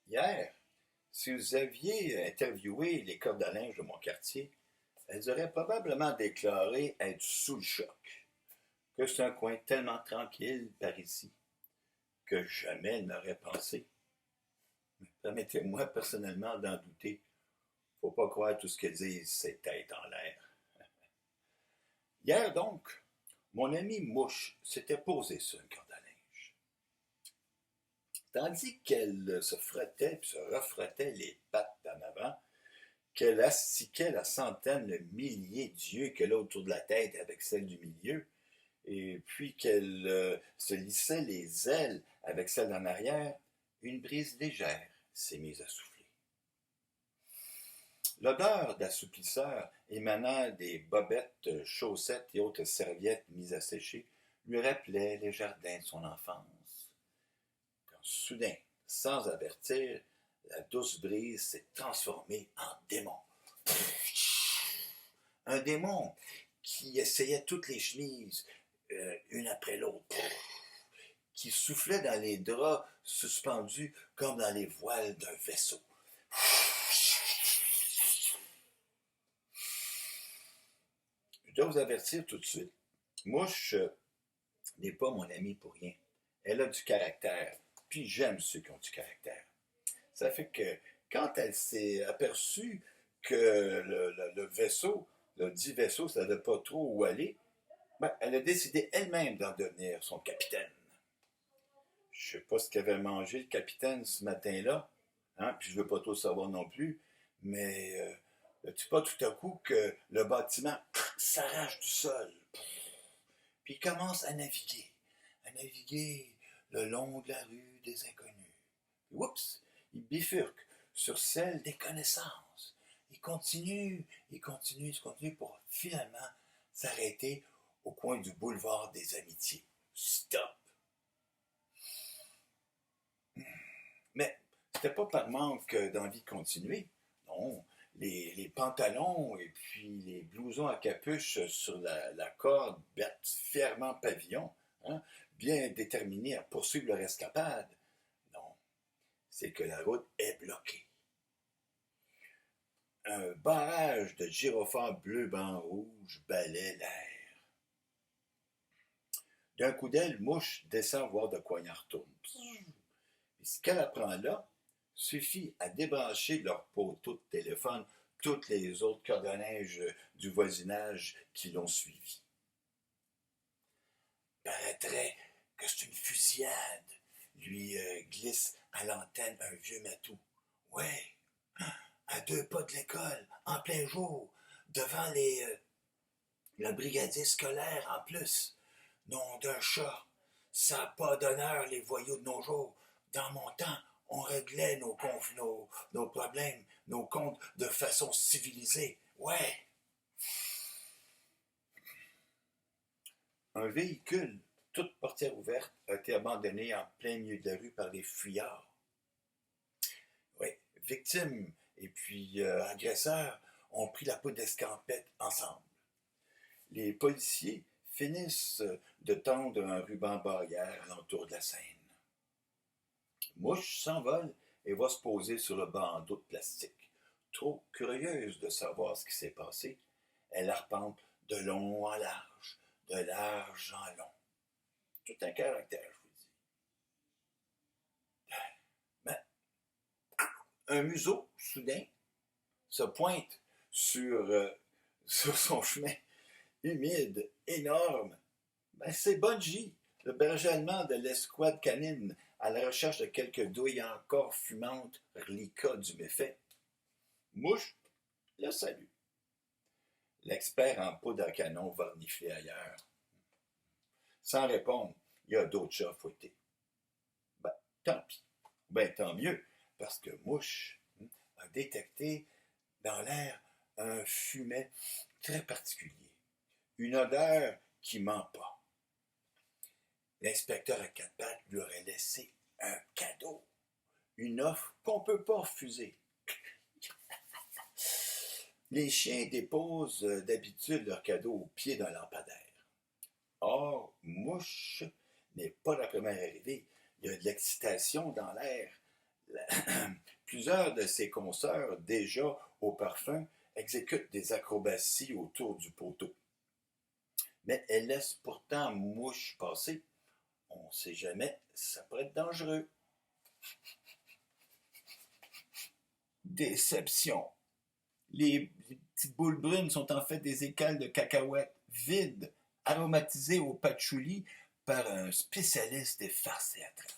Hier, si vous aviez interviewé les cordes à linge de mon quartier, elles auraient probablement déclaré être sous le choc, que c'est un coin tellement tranquille par ici, que jamais elles n'auraient pensé. Permettez-moi personnellement d'en douter. Faut pas croire tout ce qu'elles disent, c'est tête en l'air. Hier donc, mon ami Mouche s'était posé sur une corde à linge. Tandis qu'elle se frottait puis se refrottait les pattes en avant, qu'elle astiquait la centaine, le millier d'yeux qu'elle a autour de la tête avec celle du milieu, et puis qu'elle se lissait les ailes avec celle d'en arrière, une brise légère s'est mise à souffler. L'odeur d'assouplisseur émanant des bobettes, chaussettes et autres serviettes mises à sécher lui rappelait les jardins de son enfance. Quand soudain, sans avertir, la douce brise s'est transformée en démon. Un démon qui essayait toutes les chemises, une après l'autre, qui soufflait dans les draps suspendus comme dans les voiles d'un vaisseau. Je dois vous avertir tout de suite, Mouche n'est pas mon amie pour rien. Elle a du caractère, puis j'aime ceux qui ont du caractère. Ça fait que quand elle s'est aperçue que le vaisseau, le dit vaisseau, ne savait pas trop où aller, ben, elle a décidé elle-même d'en devenir son capitaine. Je ne sais pas ce qu'avait mangé le capitaine ce matin-là, hein, puis je ne veux pas trop savoir non plus, mais tu pas tout à coup que le bâtiment s'arrache du sol, puis il commence à naviguer le long de la rue des inconnus. Puis, oups, il bifurque sur celle des connaissances. Il continue pour finalement s'arrêter au coin du boulevard des Amitiés. Stop! Mais c'était pas par manque d'envie de continuer. Non, les pantalons et puis les blousons à capuche sur la corde battent fièrement pavillon, hein, bien déterminés à poursuivre leur escapade. Non, c'est que la route est bloquée. Un barrage de gyrophares bleu, blanc, rouge balaie l'air. D'un coup d'aile, Mouche descend voir de quoi il en retourne. Et ce qu'elle apprend là suffit à débrancher leur poteau de téléphone toutes les autres cordes à linge du voisinage qui l'ont suivi. Paraîtrait que c'est une fusillade, lui glisse à l'antenne un vieux matou. Ouais, à 2 pas de l'école, en plein jour, devant le brigadier scolaire en plus. Nom d'un chat, ça n'a pas d'honneur les voyous de nos jours. Dans mon temps, on réglait nos problèmes, nos comptes de façon civilisée. Ouais. Un véhicule, toute portière ouverte, a été abandonné en plein milieu de la rue par des fuyards. Oui, victimes et puis agresseurs ont pris la peau d'escampette ensemble. Les policiers finissent de tendre un ruban barrière alentour de la scène. Mouche s'envole et va se poser sur le bandeau de plastique. Trop curieuse de savoir ce qui s'est passé, elle arpente de long en large, de large en long. Tout un caractère, je vous dis. Mais un museau, soudain, se pointe sur son chemin, humide, énorme. Ben, c'est Bungie, le berger allemand de l'escouade canine, à la recherche de quelques douilles encore fumantes, reliquats du méfait. Mouche le salue. L'expert en poudre à canon va renifler ailleurs. Sans répondre, il y a d'autres chats fouettés. Ben, tant pis. Ben, tant mieux, parce que Mouche a détecté dans l'air un fumet très particulier. Une odeur qui ment pas. L'inspecteur à 4 pattes lui aurait laissé un cadeau. Une offre qu'on ne peut pas refuser. Les chiens déposent d'habitude leur cadeau au pied d'un lampadaire. Or, Mouche n'est pas la première arrivée. Il y a de l'excitation dans l'air. Plusieurs de ses consoeurs, déjà au parfum, exécutent des acrobaties autour du poteau. Mais elle laisse pourtant mouche passer. On ne sait jamais, ça pourrait être dangereux. Déception. Les petites boules brunes sont en fait des écales de cacahuètes vides, aromatisées au patchouli par un spécialiste des farces et attrapes.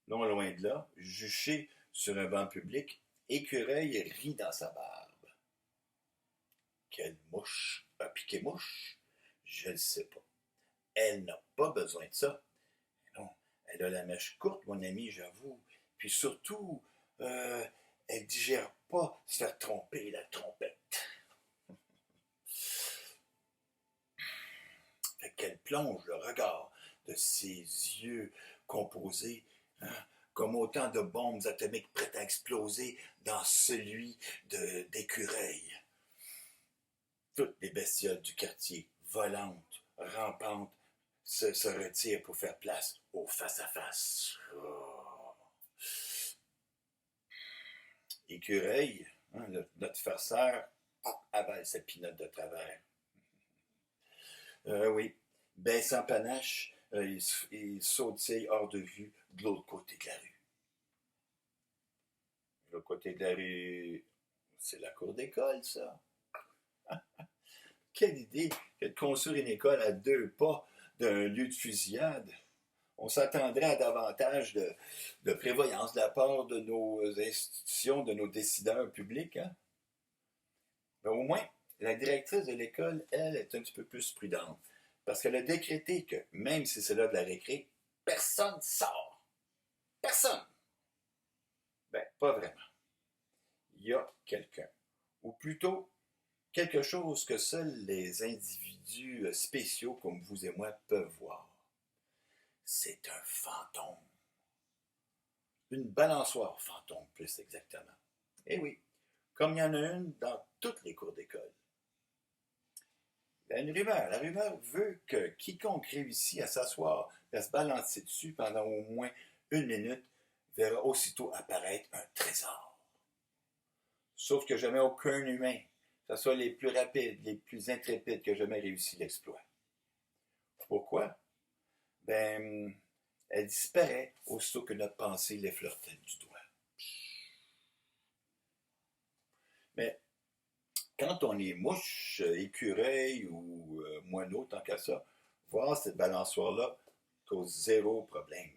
Non loin de là, juché sur un banc public, Écureuil rit dans sa barbe. Quelle mouche a piqué mouche? Je ne sais pas. Elle n'a pas besoin de ça. Non, elle a la mèche courte, mon ami, j'avoue. Puis surtout, elle digère pas se faire tromper la trompette. Fait qu'elle plonge le regard de ses yeux composés, hein, comme autant de bombes atomiques prêtes à exploser dans celui d'écureuil. Toutes les bestioles du quartier, volantes, rampantes, se retirent pour faire place au face-à-face. Oh. Écureuil, hein, notre farceur, avale sa pinotte de travers. Oui, baissant panache, il sautille hors de vue de l'autre côté de la rue. De l'autre côté de la rue, c'est la cour d'école, ça. Quelle idée que de construire une école à 2 pas d'un lieu de fusillade. On s'attendrait à davantage de prévoyance de la part de nos institutions, de nos décideurs publics. Hein? Mais au moins, la directrice de l'école, elle, est un petit peu plus prudente. Parce qu'elle a décrété que, même si c'est l'heure de la récré, personne sort. Personne. Ben, pas vraiment. Il y a quelqu'un. Ou plutôt, quelque chose que seuls les individus spéciaux comme vous et moi peuvent voir. C'est un fantôme. Une balançoire fantôme, plus exactement. Eh oui, comme il y en a une dans toutes les cours d'école. Il y a une rumeur. La rumeur veut que quiconque réussit à s'asseoir et à se balancer dessus pendant au moins 1 minute verra aussitôt apparaître un trésor. Sauf que jamais aucun humain, que ce soit les plus rapides, les plus intrépides, qui a jamais réussi l'exploit. Pourquoi? Ben, elle disparaît aussitôt que notre pensée l'effleure-t-elle du doigt. Mais quand on est mouche, écureuil ou moineau, tant qu'à ça, voir cette balançoire-là cause zéro problème.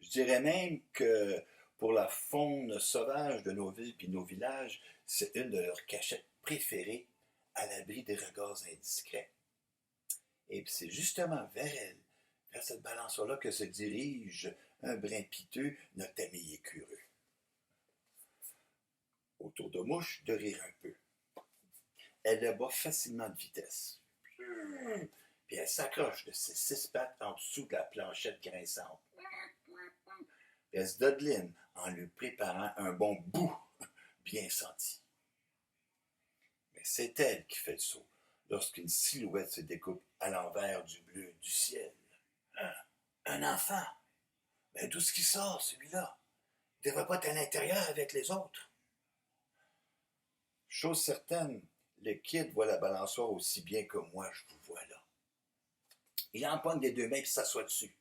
Je dirais même que pour la faune sauvage de nos villes et nos villages, c'est une de leurs cachettes préférées, à l'abri des regards indiscrets. Et puis c'est justement vers elle, vers cette balançoire-là, que se dirige un brin piteux, notre ami écureux. Autour de mouche, de rire un peu. Elle le bat facilement de vitesse. Puis elle s'accroche de ses 6 pattes en dessous de la planchette grinçante. Puis elle se dodeline en lui préparant un bon bout bien senti. Mais c'est elle qui fait le saut lorsqu'une silhouette se découpe à l'envers du bleu du ciel. Un enfant. Mais d'où est-ce qu'il sort, celui-là? Il ne devrait pas être à l'intérieur avec les autres. Chose certaine, le kid voit la balançoire aussi bien que moi je vous vois là. Il empoigne des 2 mains et s'assoit dessus.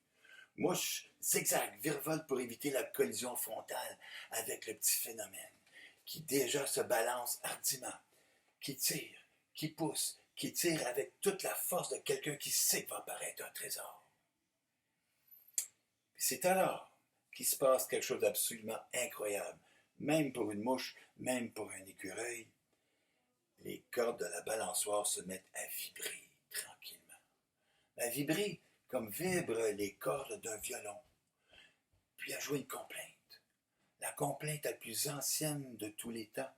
Mouche zigzag, virevolte pour éviter la collision frontale avec le petit phénomène, qui déjà se balance hardiment, qui tire, qui pousse, qui tire avec toute la force de quelqu'un qui sait qu'il va apparaître un trésor. Puis c'est alors qu'il se passe quelque chose d'absolument incroyable, même pour une mouche, même pour un écureuil. Les cordes de la balançoire se mettent à vibrer tranquillement. À vibrer comme vibrent les cordes d'un violon. Puis à jouer une complainte. La complainte la plus ancienne de tous les temps.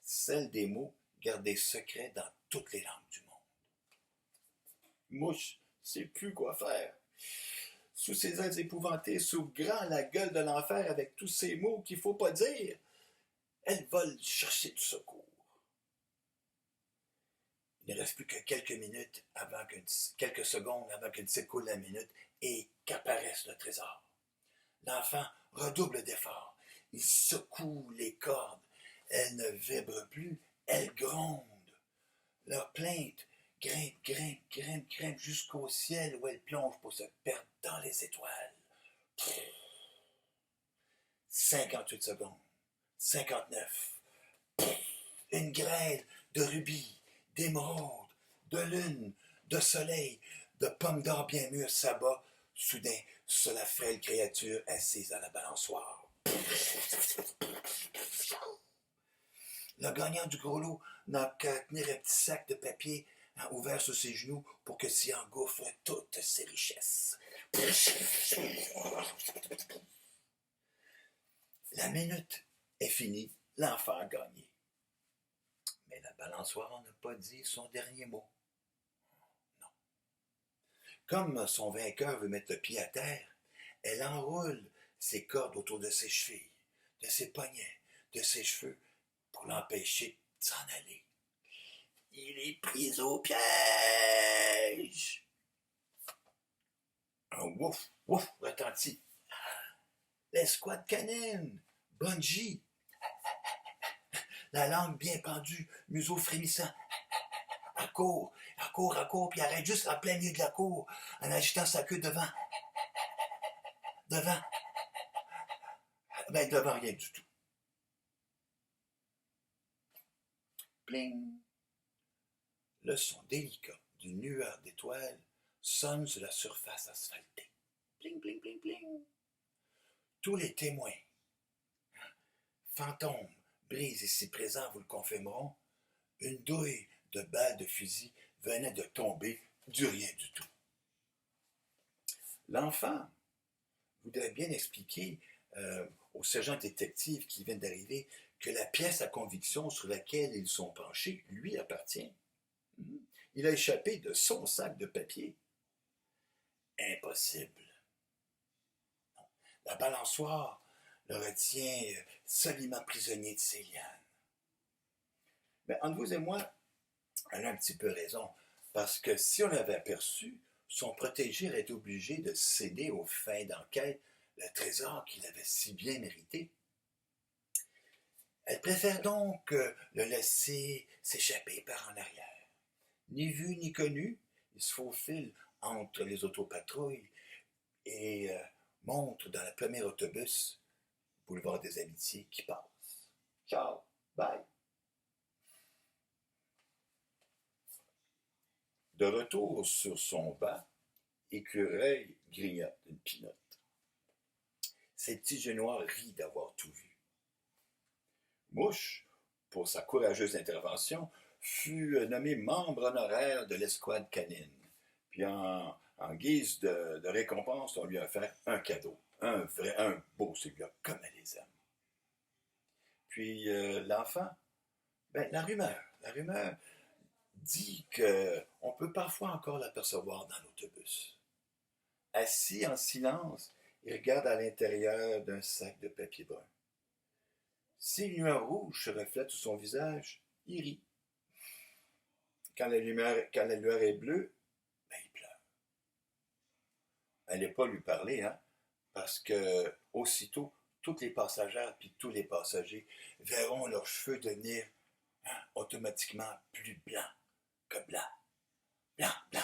Celle des mots gardés secrets dans toutes les langues du monde. Mouche sait plus quoi faire. Sous ses ailes épouvantées s'ouvre grand la gueule de l'enfer avec tous ces mots qu'il ne faut pas dire. Elle vole chercher du secours. Il ne reste plus que quelques secondes avant qu'une s'écoule la minute et qu'apparaisse le trésor. L'enfant redouble d'efforts. Il secoue les cordes. Elles ne vibrent plus, elles grondent. Leur plainte grimpe, grimpe, grimpe, grimpe jusqu'au ciel où elles plongent pour se perdre dans les étoiles. 58 secondes. 59. Une grêle de rubis, d'émeraudes, de lune, de soleil, de pommes d'or bien mûres s'abat soudain sur la frêle créature assise à la balançoire. Le gagnant du gros lot n'a qu'à tenir un petit sac de papier ouvert sur ses genoux pour que s'y engouffre toutes ses richesses. La minute est finie, l'enfant a gagné. Mais la balançoire n'a pas dit son dernier mot. Non. Comme son vainqueur veut mettre le pied à terre, elle enroule ses cordes autour de ses chevilles, de ses poignets, de ses cheveux, pour l'empêcher de s'en aller. Il est pris au piège. Un ouf, ouf retentit. L'escouade canine, Bungie, la langue bien pendue, museau frémissant. Elle court, puis arrête juste en plein milieu de la cour, en agitant sa queue devant. Devant. Ben, devant rien du tout. Pling! Le son délicat d'une lueur d'étoiles sonne sur la surface asphaltée. Pling, pling, pling, pling. Tous les témoins, fantômes, brises ici présents vous le confirmeront, une douille de balles de fusil venait de tomber du rien du tout. L'enfant voudrait bien expliquer au sergent détective qui vient d'arriver que la pièce à conviction sur laquelle ils sont penchés lui appartient. Il a échappé de son sac de papier. Impossible. Non. La balançoire le retient solidement prisonnier de ses lianes. Mais entre vous et moi, elle a un petit peu raison, parce que si on l'avait aperçu, son protégé aurait été obligé de céder aux fins d'enquête le trésor qu'il avait si bien mérité. Elle préfère donc le laisser s'échapper par en arrière. Ni vu ni connu, il se faufile entre les autopatrouilles et monte dans le premier autobus, boulevard des Amitiés, qui passe. Ciao, bye. De retour sur son banc, Écureuil grignote une pinotte. Ses petits yeux noirs rient d'avoir tout vu. Mouche, pour sa courageuse intervention, fut nommé membre honoraire de l'escouade canine. Puis en guise de récompense, on lui a offert un cadeau. Un beau celui-là, comme elle les aime. Puis l'enfant, la rumeur dit qu'on peut parfois encore l'apercevoir dans l'autobus. Assis en silence, il regarde à l'intérieur d'un sac de papier brun. Si une lueur rouge se reflète sur son visage, il rit. Quand la lueur est bleue, il pleure. Elle n'est pas lui parler, parce que aussitôt, toutes les passagères puis tous les passagers verront leurs cheveux devenir automatiquement plus blancs que blanc. Blanc, blanc.